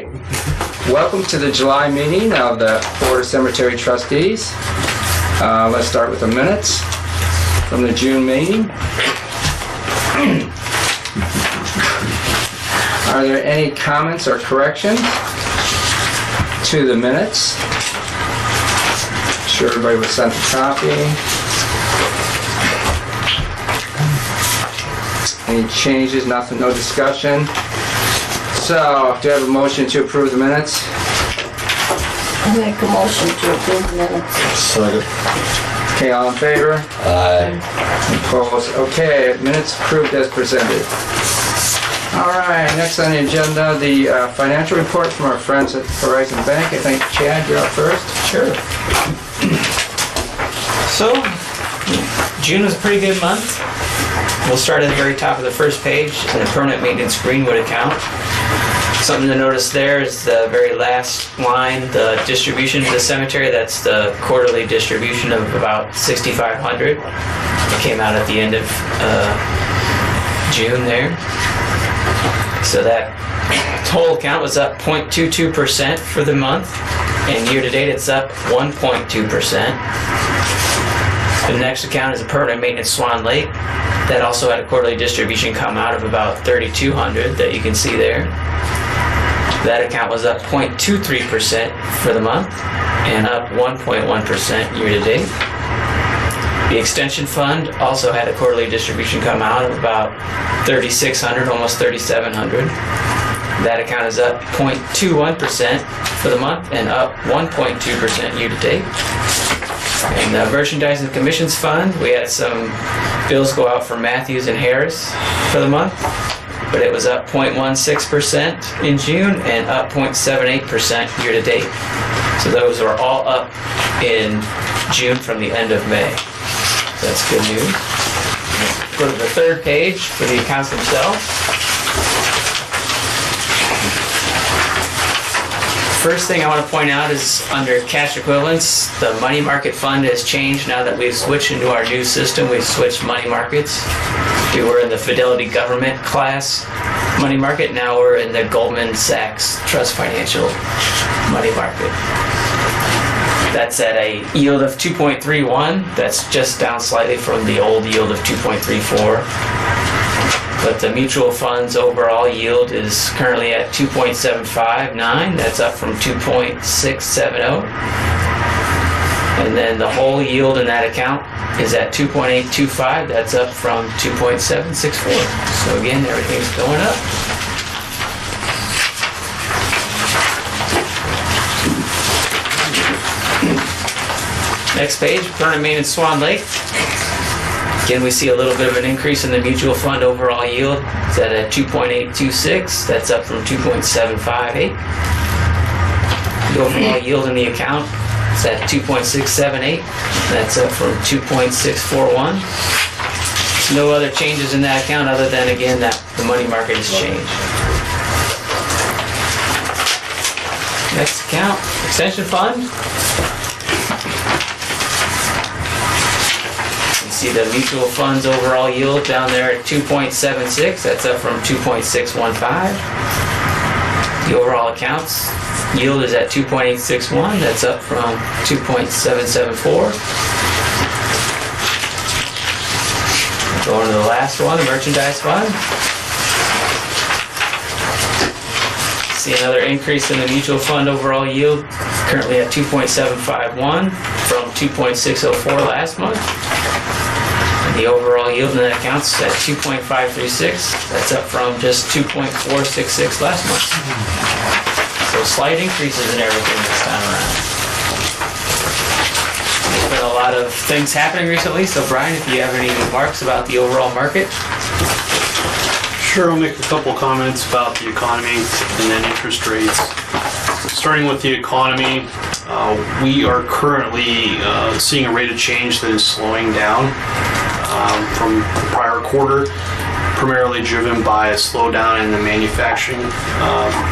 right. Welcome to the July meeting of the Board of Cemetery Trustees. Let's start with the minutes from the June meeting. Are there any comments or corrections to the minutes? I'm sure everybody was sent a copy. Any changes? Nothing, no discussion. So, do you have a motion to approve the minutes? I make a motion to approve the minutes. Second. Okay, all in favor? Aye. Opposed? Okay, minutes approved as presented. All right, next on the agenda, the financial report from our friends at Horizon Bank. I think, Chad, you're up first. Sure. So, June was a pretty good month. We'll start at the very top of the first page in the permanent maintenance Greenwood account. Something to notice there is the very last line, the distribution to the cemetery. That's the quarterly distribution of about $6,500. It came out at the end of June there. So that total account was up 0.22% for the month, and year to date it's up 1.2%. The next account is a permanent maintenance Swan Lake. That also had a quarterly distribution come out of about $3,200 that you can see there. That account was up 0.23% for the month and up 1.1% year to date. The extension fund also had a quarterly distribution come out of about $3,600, almost $3,700. That account is up 0.21% for the month and up 1.2% year to date. And the merchandise and commissions fund, we had some bills go out for Matthews and Harris for the month, but it was up 0.16% in June and up 0.78% year to date. So those are all up in June from the end of May. So that's good news. Go to the third page for the accounts themselves. First thing I want to point out is under cash equivalents, the money market fund has changed now that we've switched into our new system. We've switched money markets. We were in the Fidelity Government class money market. Now we're in the Goldman Sachs Trust Financial money market. That's at a yield of 2.31. That's just down slightly from the old yield of 2.34. But the mutual funds overall yield is currently at 2.759. That's up from 2.670. And then the whole yield in that account is at 2.825. That's up from 2.764. So again, everything's going up. Next page, permanent maintenance Swan Lake. Again, we see a little bit of an increase in the mutual fund overall yield. It's at a 2.826. That's up from 2.758. The overall yield in the account is at 2.678. That's up from 2.641. No other changes in that account other than, again, that the money market has changed. Next account, extension fund. See the mutual funds overall yield down there at 2.76. That's up from 2.615. The overall accounts yield is at 2.861. That's up from 2.774. Going to the last one, the merchandise fund. See another increase in the mutual fund overall yield, currently at 2.751 from 2.604 last month. The overall yield in that account's at 2.536. That's up from just 2.466 last month. So slight increases in everything this time around. There's been a lot of things happening recently, so Brian, if you have any remarks about the overall market. Sure, I'll make a couple comments about the economy and then interest rates. Starting with the economy, we are currently seeing a rate of change that is slowing down from the prior quarter, primarily driven by a slowdown in the manufacturing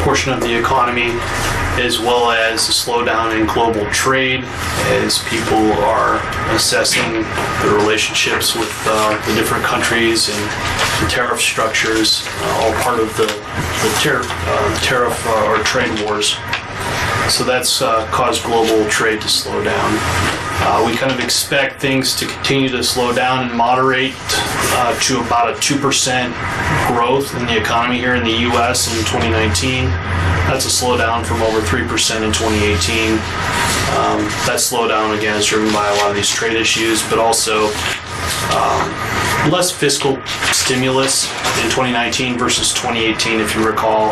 portion of the economy. as well as a slowdown in global trade as people are assessing the relationships with the different countries and the tariff structures, all part of the tariff or trade wars. So that's caused global trade to slow down. We kind of expect things to continue to slow down and moderate to about a 2% growth in the economy here in the U.S. in 2019. That's a slowdown from over 3% in 2018. That slowdown, again, is driven by a lot of these trade issues, but also less fiscal stimulus in 2019 versus 2018. If you recall,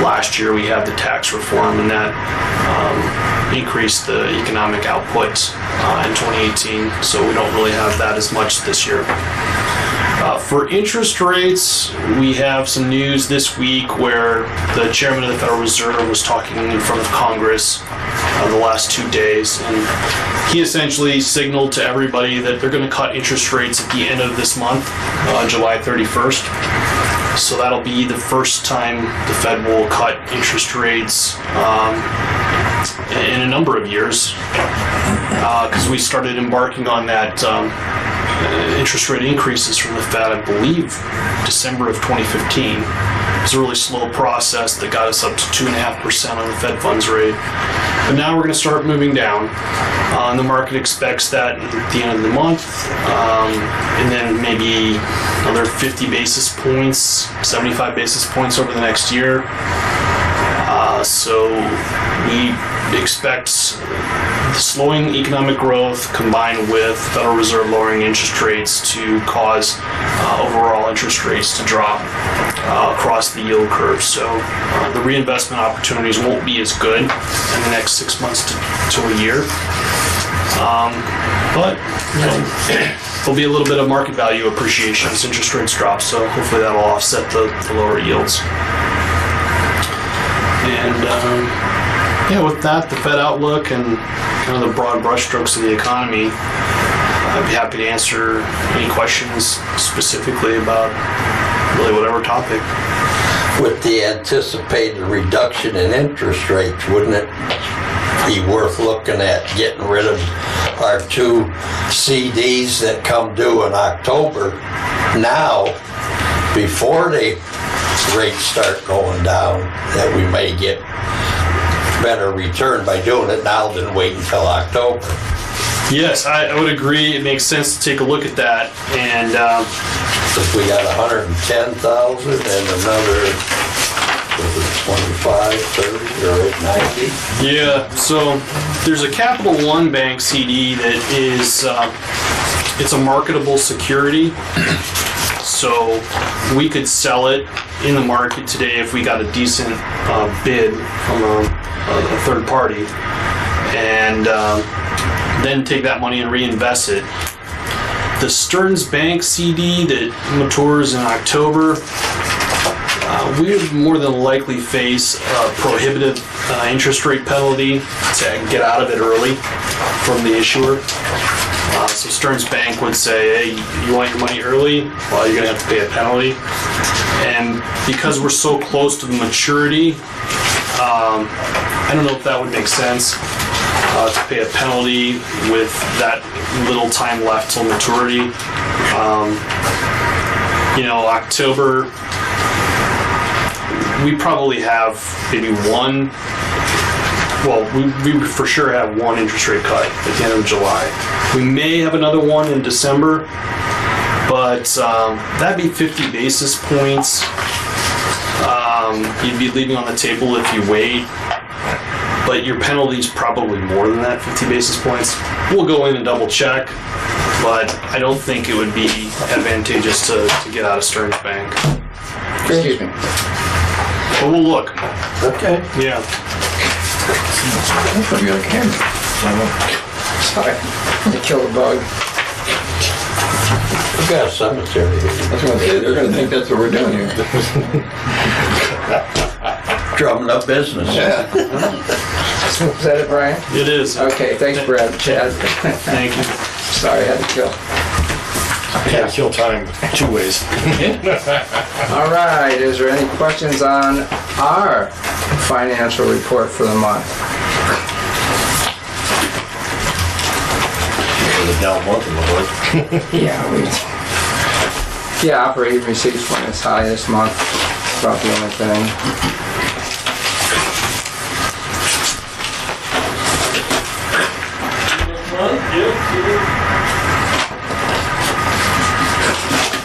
last year we had the tax reform, and that increased the economic output in 2018, so we don't really have that as much this year. For interest rates, we have some news this week where the chairman of the Federal Reserve was talking in front of Congress the last 2 days, and he essentially signaled to everybody that they're going to cut interest rates at the end of this month, July 31st. So that'll be the first time the Fed will cut interest rates in a number of years, because we started embarking on that interest rate increases from the Fed, I believe, December of 2015. It was a really slow process that got us up to 2.5% on the Fed funds rate. But now we're going to start moving down. And the market expects that at the end of the month, and then maybe another 50 basis points, 75 basis points over the next year. So we expect the slowing economic growth combined with the Federal Reserve lowering interest rates to cause overall interest rates to drop across the yield curve. So the reinvestment opportunities won't be as good in the next 6 months to a year. But there'll be a little bit of market value appreciation as interest rates drop, so hopefully that'll offset the lower yields. And with that, the Fed outlook and kind of the broad brushstrokes of the economy, I'd be happy to answer any questions specifically about really whatever topic. With the anticipated reduction in interest rates, wouldn't it be worth looking at getting rid of our 2 CDs that come due in October now, before the rates start going down, that we may get better return by doing it now than wait until October? Yes, I would agree. It makes sense to take a look at that. And if we got 110,000 and another 25, 30, or 90. Yeah, so there's a Capital One Bank CD that is it's a marketable security. So we could sell it in the market today if we got a decent bid from a third party, and then take that money and reinvest it. The Stearns Bank CD that matures in October, we would more than likely face a prohibitive interest rate penalty to get out of it early from the issuer. So Stearns Bank would say, hey, you want your money early? Well, you're going to have to pay a penalty. And because we're so close to the maturity, I don't know if that would make sense to pay a penalty with that little time left till maturity. October, we probably have maybe one. Well, we for sure have one interest rate cut at the end of July. We may have another one in December, but that'd be 50 basis points. You'd be leaving on the table if you wait, but your penalty's probably more than that, 50 basis points. We'll go in and double check, but I don't think it would be advantageous to get out of Stearns Bank. Excuse me. But we'll look. Okay. Yeah. That's what you're on camera. Sorry, to kill a bug. We got a cemetery here. That's what they're going to think that's what we're doing here. Drumming up business. Yeah. Is that it, Brian? It is. Okay, thanks, Brad. Chad. Thank you. Sorry, I had to kill. Can't kill time 2 ways. All right, is there any questions on our financial report for the month. Down month in the work. Yeah, operating receipts went as high this month. That's about the only thing.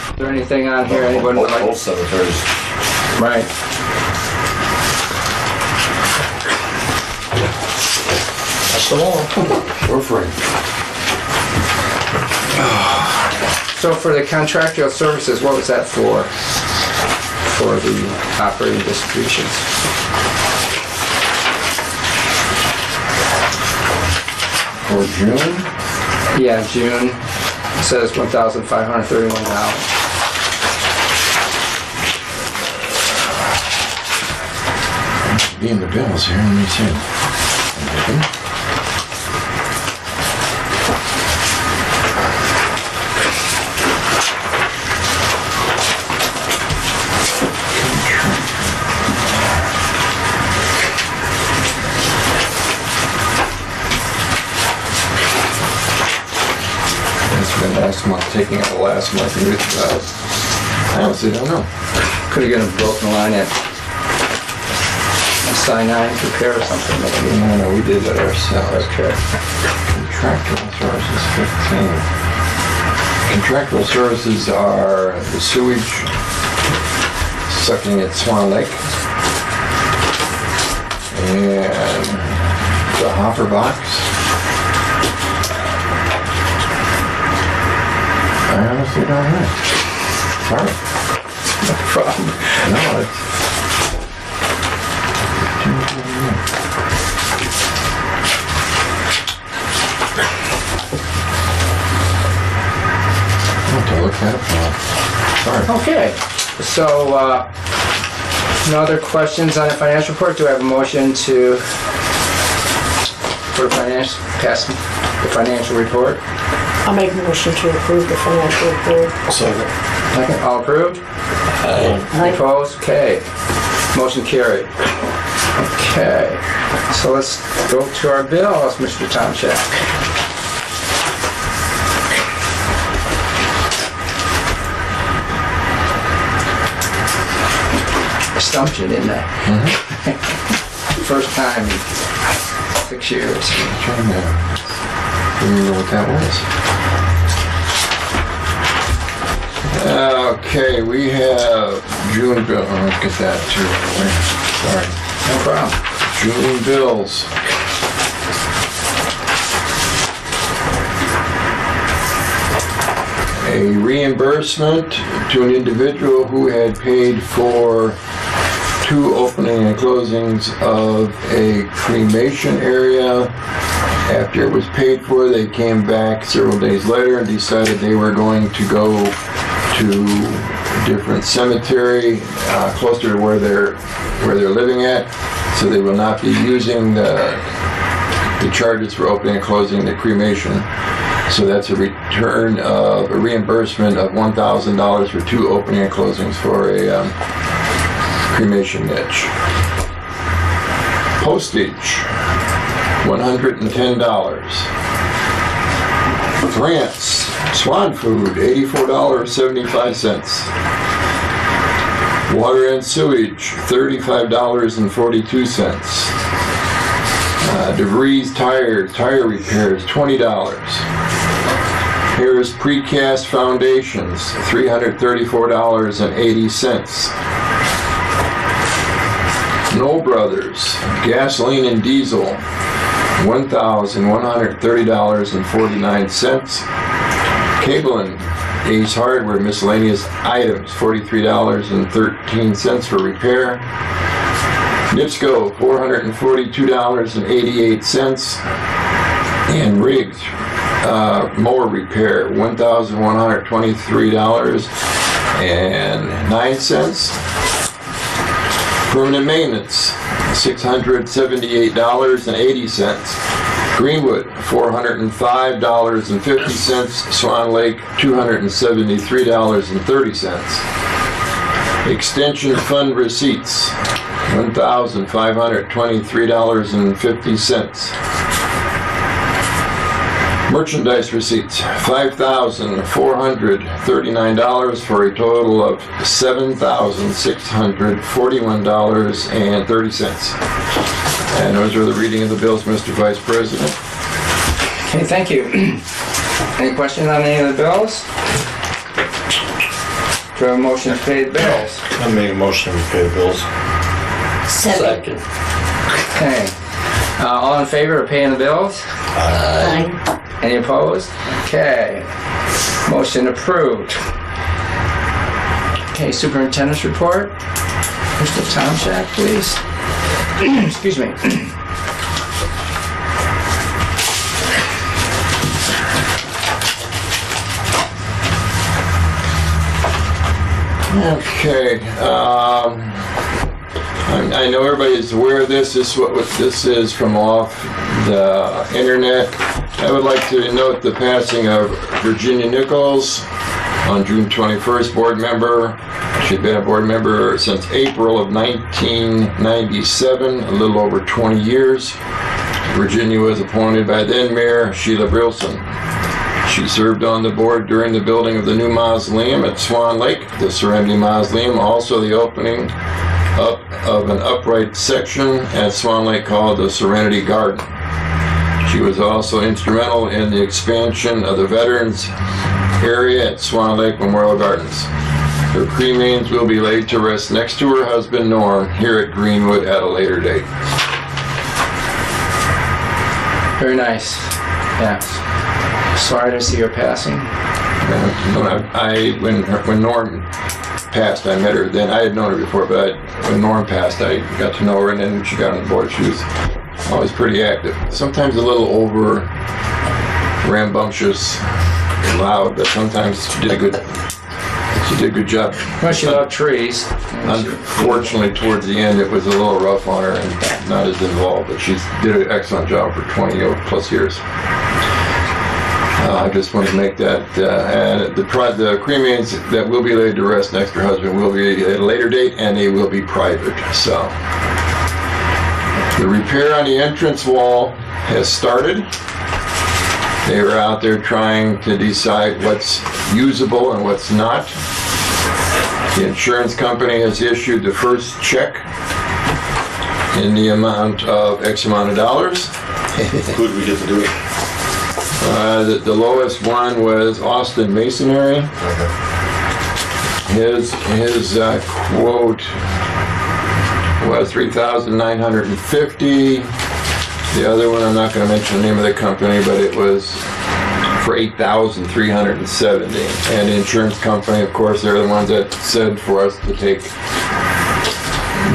Is there anything on here anyone would like? Both cemeteries. Right. That's the wall. We're free. So for the contractual services, what was that for? For the operating distributions? For June? Yeah, June. It says $1,531. Be in the bills here, let me see. Last month, taking out the last month. I honestly don't know. Could have gotten a broken line at Sinai repair or something maybe. No, we did that ourselves. Okay. Contractual services, 15. Contractual services are the sewage sucking at Swan Lake and the hopper box. I honestly don't know. Sorry. No problem. No, it's... I'll have to look that up now. Sorry. Okay. So, no other questions on the financial report? Do I have a motion to pass the financial report? I'll make a motion to approve the financial report. Second. Second, all approved? Aye. Opposed? Okay. Motion carried. Okay. So let's go to our bills, Mr. Tomchak. I stumped you, didn't I? First time in 6 years. Trying to remember what that was. Okay, we have June bill. Oh, let's get that too. Sorry. No problem. June bills. A reimbursement to an individual who had paid for 2 opening and closings of a cremation area. After it was paid for, they came back several days later and decided they were going to go to a different cemetery closer to where they're living at, so they will not be using the charges for opening and closing the cremation. So that's a return of a reimbursement of $1,000 for 2 opening and closings for a cremation niche. Postage, $110. Grants, Swan Food, $84.75. Water and sewage, $35.42. DeVries tire repairs, $20. Harris Precast Foundations, $334.80. Knoll Brothers, gasoline and diesel, $1,130.49. Cable and Ace Hardware miscellaneous items, $43.13 for repair. NIPSCO, $442.88. And Riggs, mower repair, $1,123.09. Permanent maintenance, $678.80. Greenwood, $405.50. Swan Lake, $273.30. Extension fund receipts, $1,523.50. Merchandise receipts, $5,439 for a total of $7,641.30. And those are the reading of the bills, Mr. Vice President. Okay, thank you. Any questions on any of the bills? Do I have a motion to pay the bills? I make a motion to pay the bills. Second. Okay. All in favor of paying the bills? Aye. Any opposed? Okay. Motion approved. Okay, superintendent's report. Mr. Tomczak, please. Excuse me. Okay, I know everybody's aware of this. This is what this is from off the internet. I would like to note the passing of Virginia Nichols on June 21st, board member. She'd been a board member since April of 1997, a little over 20 years. Virginia was appointed by then Mayor Sheila Brilson. She served on the board during the building of the new mausoleum at Swan Lake, the Serenity Mausoleum, also the opening up of an upright section at Swan Lake called the Serenity Garden. She was also instrumental in the expansion of the Veterans area at Swan Lake Memorial Gardens. Her cremains will be laid to rest next to her husband Norm here at Greenwood at a later date. Very nice. Yes. Sorry to see her passing. When Norm passed, I met her then. I had known her before, but when Norm passed, I got to know her, and then when she got on the board, she was always pretty active. Sometimes a little over rambunctious and loud, but sometimes she did a good job. Well, she loved trees. Unfortunately, towards the end, it was a little rough on her and not as involved, but she did an excellent job for 20 plus years. I just want to make that, and the cremains that will be laid to rest next to her husband will be at a later date, and they will be private. So, the repair on the entrance wall has started. They were out there trying to decide what's usable and what's not. The insurance company has issued the first check in the amount of X amount of dollars. Who did we get to do it? The lowest one was Austin Masonry. Okay. His quote was $3,950. The other one, I'm not going to mention the name of the company, but it was for $8,370. And the insurance company, of course, they're the ones that said for us to take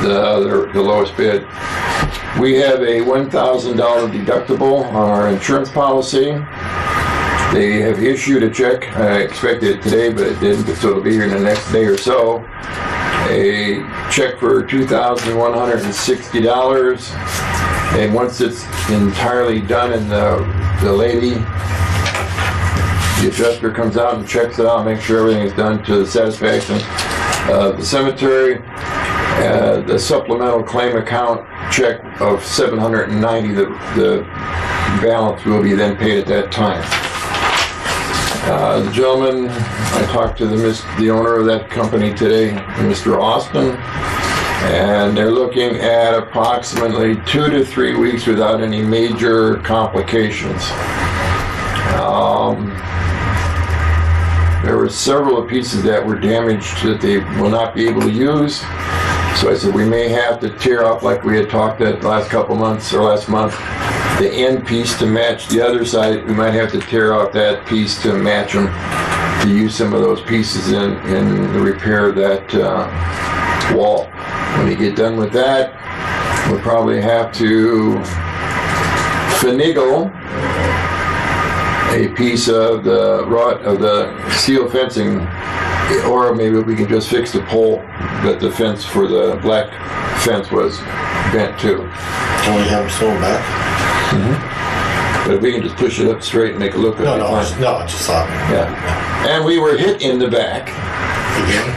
the lowest bid. We have a $1,000 deductible on our insurance policy. They have issued a check. I expected it today, but it didn't, so it'll be here in the next day or so. A check for $2,160. And once it's entirely done and the lady, the adjuster comes out and checks it out, make sure everything is done to the satisfaction of the cemetery, the supplemental claim account check of $790, the balance will be then paid at that time. The gentleman, I talked to the owner of that company today, Mr. Austin, and they're looking at approximately 2 to 3 weeks without any major complications. There were several pieces that were damaged that they will not be able to use. So I said, we may have to tear off, like we had talked at last month, the end piece to match the other side. We might have to tear off that piece to match them, to use some of those pieces in the repair of that wall. When you get done with that, we'll probably have to finagle a piece of the steel fencing, or maybe we can just fix the pole that the fence for the black fence was bent to. Can we have them sewn back? Mm-hmm. But if we can just push it up straight and make it look good. No, I just thought. Yeah. And we were hit in the back. Again?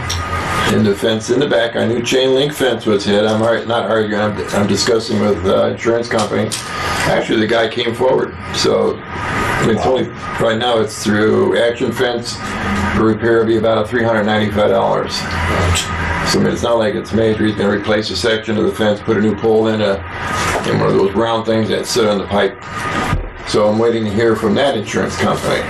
in the fence in the back. I knew chain link fence was hit. I'm not arguing, I'm discussing with the insurance company. Actually, the guy came forward. So it's only, right now it's through Action Fence. The repair will be about $395. So I mean, it's not like it's major. He's going to replace a section of the fence, put a new pole in one of those round things that sit on the pipe. So I'm waiting to hear from that insurance company.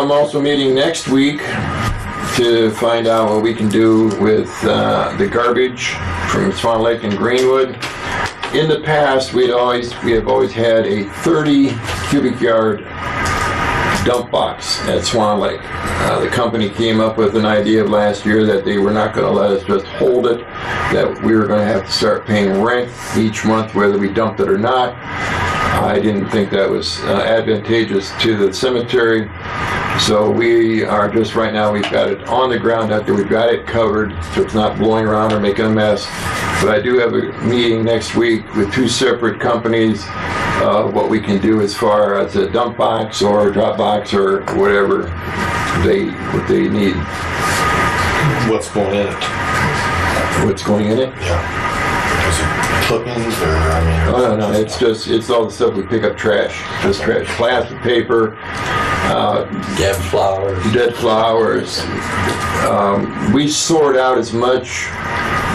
I'm also meeting next week to find out what we can do with the garbage from Swan Lake and Greenwood. In the past, we have always had a 30 cubic yard dump box at Swan Lake. The company came up with an idea last year that they were not going to let us just hold it, that we were going to have to start paying rent each month whether we dumped it or not. I didn't think that was advantageous to the cemetery. So we are just right now, we've got it on the ground out there. We've got it covered so it's not blowing around or making a mess. But I do have a meeting next week with two separate companies, what we can do as far as a dump box or a drop box or whatever what they need. What's going in it? What's going in it? Yeah. Is it clippings or, I mean... Oh, no, it's all the stuff we pick up trash. Just trash. Plastic, paper, Dead flowers. We sort out as much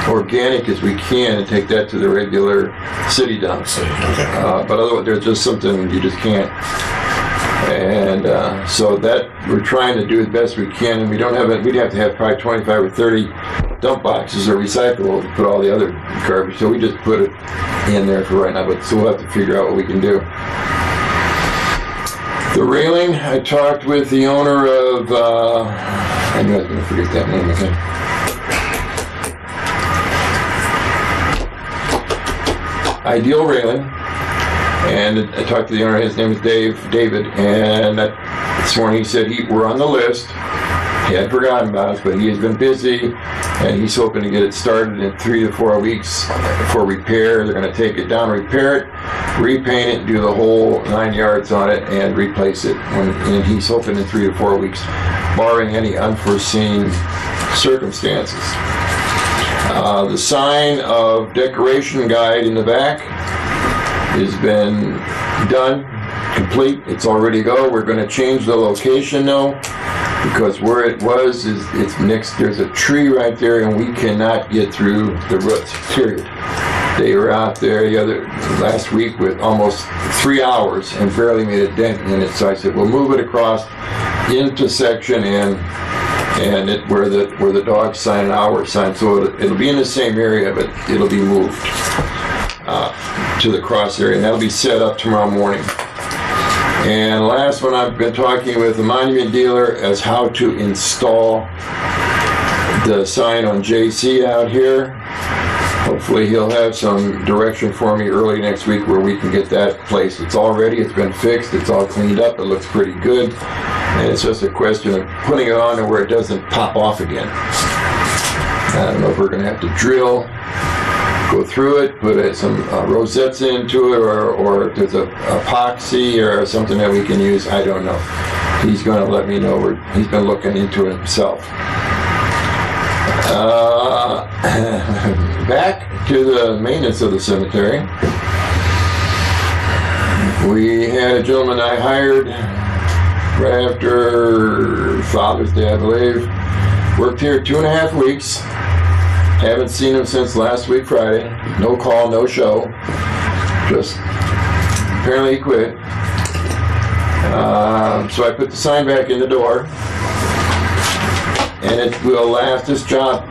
organic as we can and take that to the regular city dumps. Okay. But otherwise, there's just something you just can't. And so that we're trying to do as best we can, and we'd have to have probably 25 or 30 dump boxes or recyclable to put all the other garbage. So we just put it in there for right now, but so we'll have to figure out what we can do. The railing, I talked with the owner of, I knew I was going to forget that name again. Ideal Railing. And I talked to the owner, his name is David, and this morning he said we're on the list. He had forgotten about us, but he has been busy, and he's hoping to get it started in 3 to 4 weeks for repair. They're going to take it down, repair it, repaint it, do the whole 9 yards on it, and replace it. And he's hoping in 3 to 4 weeks, barring any unforeseen circumstances. The sign of decoration guide in the back has been done, complete. It's all ready to go. We're going to change the location though, because where it was it's next. There's a tree right there, and we cannot get through the roots. Period. They were out there last week with almost 3 hours and barely made a dent in it. So I said, we'll move it across into section and it where the dog sign and our sign. So it'll be in the same area, but it'll be moved to the cross area, and that'll be set up tomorrow morning. And last one, I've been talking with the monument dealer as how to install the sign on JC out here. Hopefully he'll have some direction for me early next week where we can get that placed. It's all ready, it's been fixed, it's all cleaned up, it looks pretty good. And it's just a question of putting it on to where it doesn't pop off again. I don't know if we're going to have to drill, go through it, put some rosettes into it, or if there's a epoxy or something that we can use. I don't know. He's going to let me know. He's been looking into it himself. Back to the maintenance of the cemetery. We had a gentleman I hired right after Father's Day, I believe. Worked here 2.5 weeks. Haven't seen him since last week Friday. No call, no show. Just apparently he quit. So I put the sign back in the door. And it will last, this job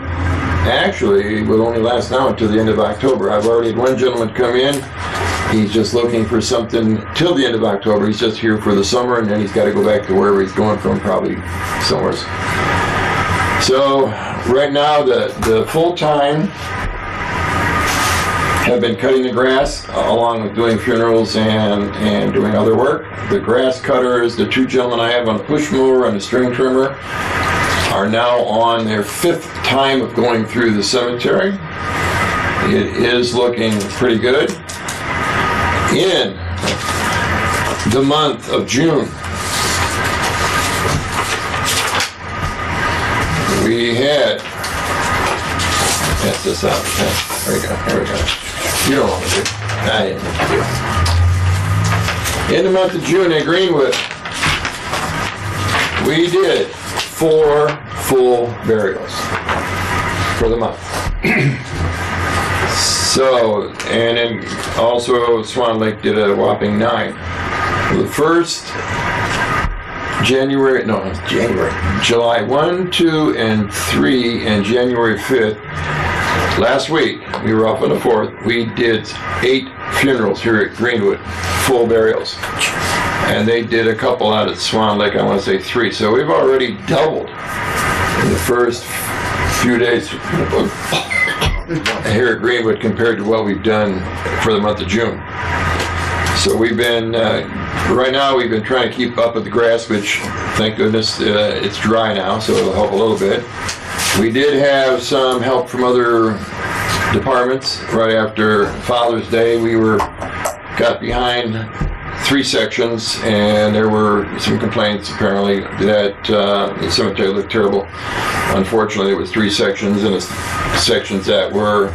actually will only last now until the end of October. I've already had one gentleman come in. He's just looking for something till the end of October. He's just here for the summer, and then he's got to go back to wherever he's going from, probably somewhere. So right now the full-time have been cutting the grass along with doing funerals and doing other work. The grass cutters, the 2 gentlemen I have on the push mower and the string trimmer, are now on their 5th time of going through the cemetery. It is looking pretty good. In the month of June, we had, pass this out. Okay. There we go. You don't want to do it. I didn't do it. In the month of June at Greenwood, we did 4 full burials for the month. So, and then also Swan Lake did a whopping 9. The first July 1, 2, and 3, and January 5th, last week, we were off on the 4th, we did 8 funerals here at Greenwood, full burials. And they did a couple out at Swan Lake, I want to say 3. So we've already doubled in the first few days here at Greenwood compared to what we've done for the month of June. So we've been, right now we've been trying to keep up with the grass, which thank goodness it's dry now, so it'll help a little bit. We did have some help from other departments. Right after Father's Day, we got behind 3 sections, and there were some complaints apparently that the cemetery looked terrible. Unfortunately, it was 3 sections, and it's sections that were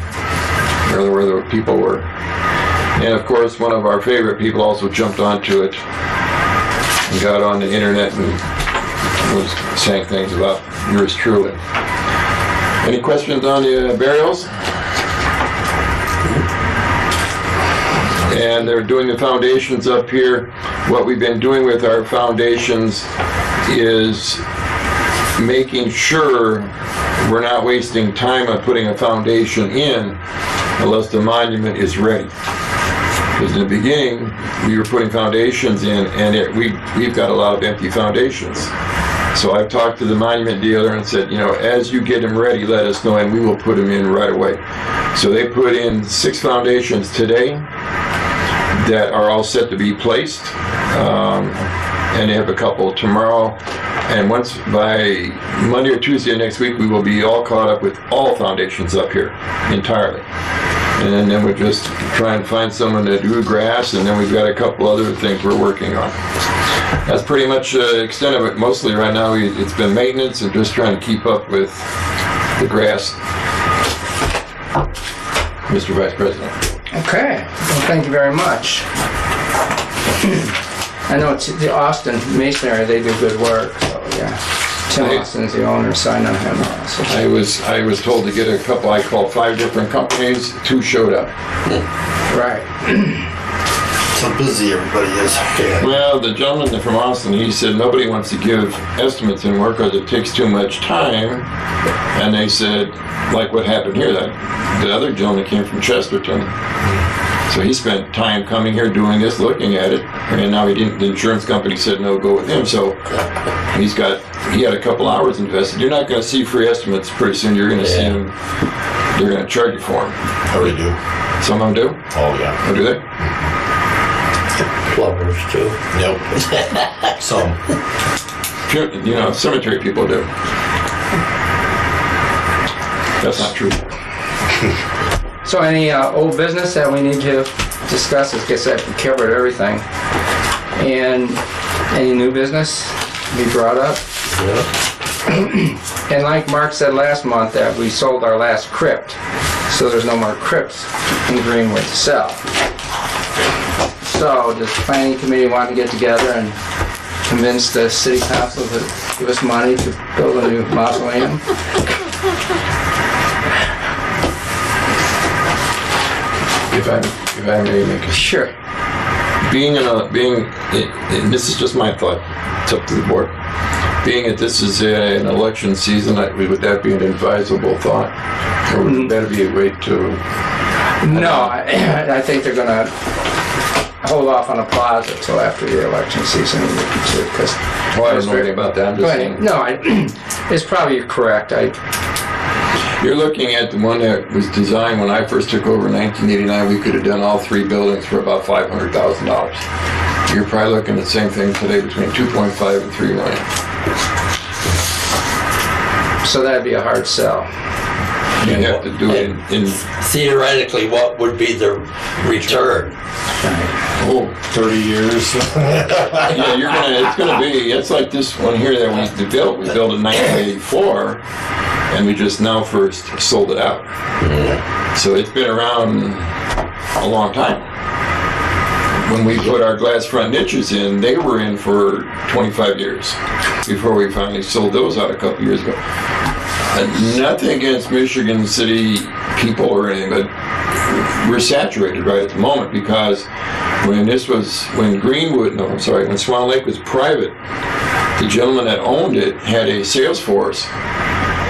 where the people were. And of course, one of our favorite people also jumped onto it and got on the internet and was saying things about yours truly. Any questions on the burials? And they're doing the foundations up here. What we've been doing with our foundations is making sure we're not wasting time on putting a foundation in unless the monument is ready. Because in the beginning, we were putting foundations in, and we've got a lot of empty foundations. So I've talked to the monument dealer and said, as you get them ready, let us know, and we will put them in right away. So they put in 6 foundations today that are all set to be placed, and they have a couple tomorrow. And once by Monday or Tuesday next week, we will be all caught up with all foundations up here entirely. And then we're just trying to find someone to do grass, and then we've got a couple other things we're working on. That's pretty much the extent of it. Mostly right now, it's been maintenance and just trying to keep up with the grass. Mr. Vice President. Okay, well, thank you very much. I know it's the Austin Masonry, they do good work, so yeah. Tim Austin's the owner, sign on him also. I was told to get a couple. I called 5 different companies, 2 showed up. Right. So busy everybody is. Well, the gentleman from Austin, he said nobody wants to give estimates anymore because it takes too much time. And they said, like what happened here, that the other gentleman came from Chesterton. So he spent time coming here doing this, looking at it, and now the insurance company said no, go with him. So he had a couple hours invested. You're not going to see free estimates pretty soon. You're going to see them, they're going to charge you for them. Oh, they do? Some of them do? Oh, yeah. Oh, do they? Plumbers too. Nope. Some. Cemetery people do. That's not true. So any old business that we need to discuss? I guess that we covered everything. And any new business be brought up? Yeah. And like Mark said last month, that we sold our last crypt, so there's no more crypts in Greenwood to sell. So does the planning committee want to get together and convince the city council to give us money to build a new mausoleum? If I may make a Sure. and this is just my thought, it's up to the board. Being that this is an election season, would that be an advisable thought? Or would that be a way to... No, I think they're going to hold off on a plaza until after the election season. Because I don't know anything about that. I'm just saying. No, it's probably correct. You're looking at the one that was designed when I first took over in 1989. We could have done all 3 buildings for about $500,000. You're probably looking at the same thing today between 2.5 and 3 million. So that'd be a hard sell. You have to do it in Theoretically, what would be the return? 30 years. Yeah, it's like this one here that we built. We built in 1984, and we just now first sold it out. So it's been around a long time. When we put our glass front niches in, they were in for 25 years before we finally sold those out a couple years ago. Nothing against Michigan City people or anything, but we're saturated right at the moment because when Swan Lake was private, the gentleman that owned it had a sales force,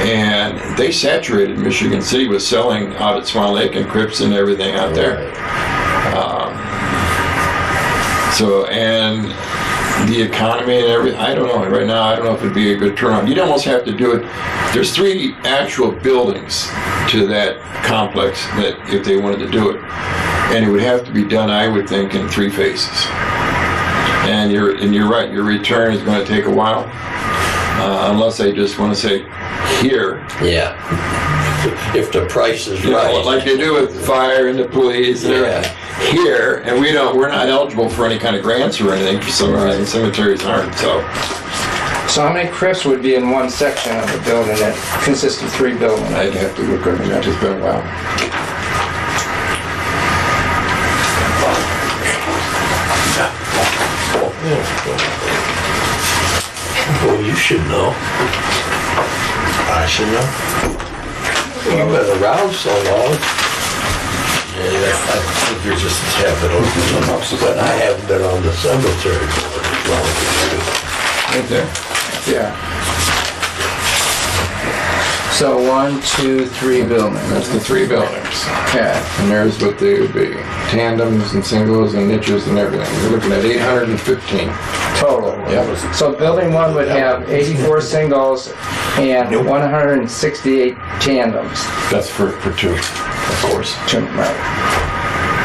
and they saturated Michigan City with selling out at Swan Lake and Crips and everything out there. And the economy and everything, I don't know. Right now, I don't know if it'd be a good turnout. You'd almost have to do it. There's 3 actual buildings to that complex that if they wanted to do it. And it would have to be done, I would think, in 3 phases. And you're right, your return is going to take a while. Unless they just want to say, here. Yeah. If the price is right. Like they do with fire and the police and everything. Here, and we're not eligible for any kind of grants or anything for some reason. Cemeteries aren't, so. So how many crypts would be in one section of the building that consists of 3 buildings? I'd have to look over that. It's been a while. Well, you should know. I should know. You've been around so long. Yeah, I think you're just a tad bit over. But I haven't been on the cemetery board as long as you. Right there. Yeah. So 1, 2, 3 buildings. That's the 3 buildings. Okay. And there's what they would be. Tandems and singles and niches and everything. You're looking at 815. Total. Yeah. So building 1 would have 84 singles and 168 tandems. That's for 2, of course. Right.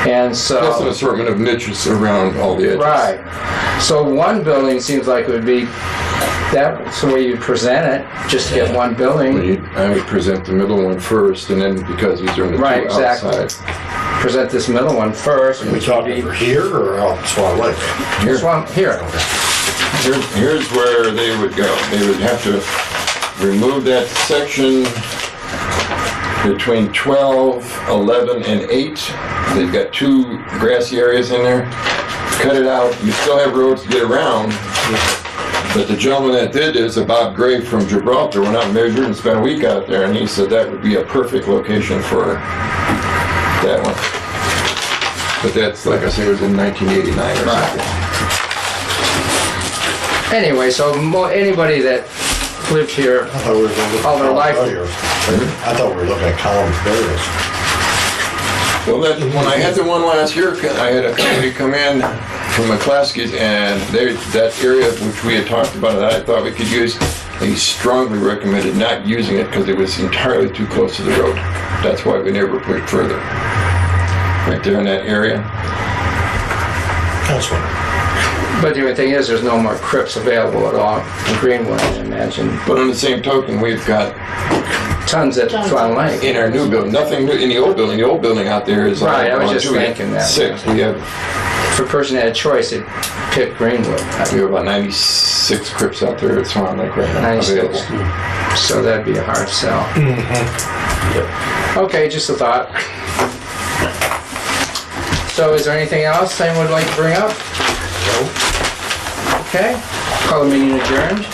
And so. Plus an assortment of niches around all the edges. Right. So 1 building seems like it would be, that's the way you present it, just to get 1 building. I would present the middle one first, and then because these are in the 2 exactly. outside. Present this middle one first, Are we which would talking be for here or out Swan Lake? this one here. Here's where they would go. They would have to remove that section between 12, 11, and 8. They've got 2 grassy areas in there. Cut it out. You still have roads to get around. But the gentleman that did this, Bob Gray from Gibraltar, went out and measured and spent a week out there, and he said that would be a perfect location for that one. But that's, like I said, it was in 1989 or something. Anyway, so anybody that lived here I thought we were looking at all their life. I thought we were looking at Collins Barriers. Well, when I had the one last year, I had a company come in from McClaskey's, and that area which we had talked about that I thought we could use, they strongly recommended not using it because it was entirely too close to the road. That's why we never pushed further. Right there in that area. That's one. But the only thing is, there's no more crypts available at all in Greenwood, I imagine. But on the same token, we've got Tons at Swan Lake. in our new building, nothing new in the old building. The old building out there is Right, I was just we have thinking that. 6. We have If a person had a choice, they'd pick Greenwood. about 96 crypts out there at Swan Lake right now 96. available. So that'd be a hard sell. Okay, just a thought. So is there anything else anyone would like to bring up? Okay, call the meeting adjourned.